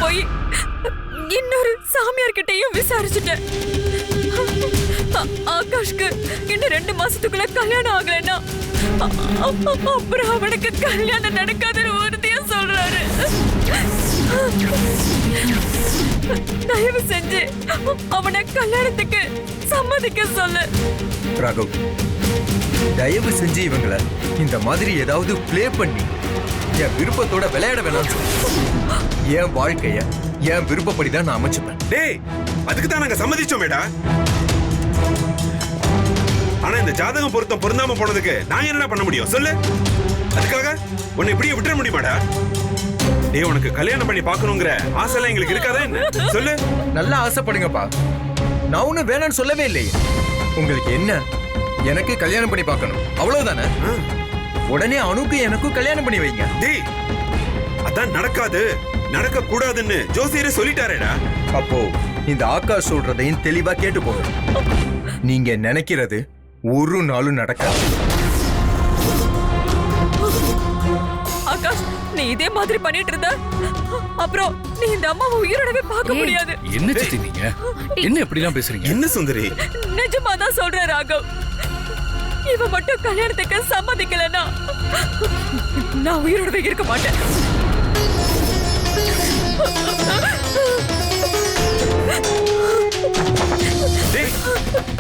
போய் இன்னொரு சாமியார்கிட்டயும் விசாரிச்சுட்டேன். ஆகாஷ்க்கு இன்னும் 2 மாசத்துக்குள்ள கல்யாணம் ஆகலைன்னா அப்புறம் அவனுக்கு கல்யாணம் நடக்காதுன்னு உறுதியா சொல்றாரு. தயவு செஞ்சு அவனை கல்யாணத்துக்கு சம்மதிக்க சொல்லு. ராகவ், தயவு செஞ்சு இவங்களை இந்த மாதிரி ஏதாவது பிளே பண்ணி என் விருப்பத்தோட விளையாட வேணாம்னு சொல்லு. என் வாழ்க்கைய என் விருப்பப்படிதான் நான் அமைச்சுப்பேன். டேய், அதுக்கு தான் நாங்க சம்மதிச்சோமேடா. ஆனா இந்த ஜாதகம் பொருத்தம் பொருந்தாம போனதுக்கு நான் என்னடா பண்ண முடியும் சொல்லு? அதுக்காக உன்னை இப்படியே விட்டுற முடியுமாடா? டேய், உனக்கு கல்யாணம் பண்ணி பார்க்கணுங்கிற ஆசைலாம் எங்களுக்கு இருக்காதா என்ன சொல்லு? நல்லா ஆசைப்படுங்கப்பா, நான் ஒன்னும் வேணான்னு சொல்லவே இல்லையே. உங்களுக்கு என்ன, எனக்கு கல்யாணம் பண்ணி பார்க்கணும் அவ்வளவுதானே? உடனே அனுக்கு எனக்கும் கல்யாணம் பண்ணி வைங்க. டேய், அதான் நடக்காது, நடக்க கூடாதுன்னு ஜோசியரே சொல்லிட்டாரேடா. அப்போ இந்த ஆகாஷ் சொல்றதையும் தெளிவா கேட்டு போங்க. நீங்க நினைக்கிறது ஒரு நாளும் நடக்காது. ஆகாஷ், நீ இதே மாதிரி பண்ணிட்டு இருந்த அப்புறம் நீ இந்த அம்மாவை உயிரோடவே பார்க்க முடியாது. என்ன சித்தி நீங்க என்ன எப்படிலாம் பேசுறீங்க? என்ன சுந்தரி? நிஜமாதான் சொல்றேன் ராகவ். இவ மட்டும் கல்யாணத்துக்கு சம்மதிக்கலன்னா நான் உயிரோடவே இருக்க மாட்டேன். டேய்,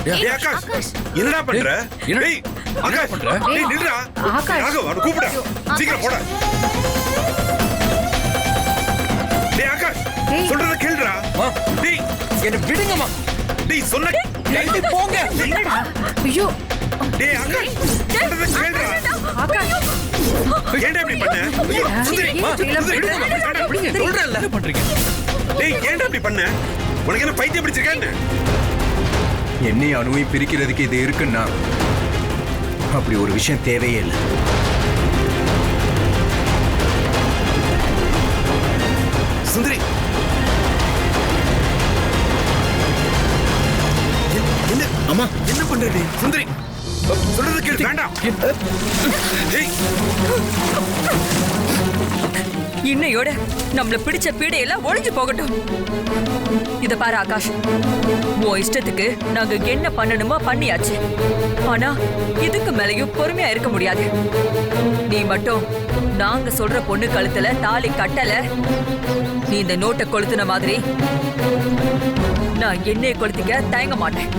டேய் ஆகாஷ், என்னடா பண்ற? என்ன? டேய் ஆகாஷ், பண்ற? டேய் நில்லுடா. ராகவ், அவனை கூப்பிடா, சீக்கிரம் போடா. டேய் ஆகாஷ், சொல்றத கேளுடா. டேய், என்ன விடுங்கம்மா. டேய் சொன்ன எழுதி போங்க. ஐயோ டேய் ஆகாஷ், சொல்றத கேளுடா. ஆகாஷ், ஏன்டா இப்படி பண்ண? ஐயோ, சுந்தரி, சுந்தரி, விடுங்க, சொல்றேன்ல. என்ன பண்றீங்க? டேய் ஏன்டா இப்படி பண்ண? உனக்கு என்ன பைத்தியம் பிடிச்சிருக்கா என்ன? என்னை அணுவை பிரிக்கிறதுக்கு இது இருக்குன்னா அப்படி ஒரு விஷயம் தேவையே இல்லை. சுந்தரி, என்ன அம்மா, என்ன பண்ற நீ? சுந்தரி, சொல்றது கேளு. வேண்டாம். டேய், இன்னையோட நம்மள பிடிச்ச பீடையெல்லாம் ஒளிஞ்சு போகட்டும். இத பாரு ஆகாஷ், உன் இஷ்டத்துக்கு நாங்க என்ன பண்ணணுமோ பண்ணியாச்சு. ஆனா இதுக்கு மேலயும் பொறுமையா இருக்க முடியாது. நீ மட்டும் நாங்க சொல்ற பொண்ணு கழுத்துல தாலி கட்டல, நீ இந்த நோட்டை கொளுத்துன மாதிரி நான் என்னைய கொளுத்திக்க தயங்க மாட்டேன்.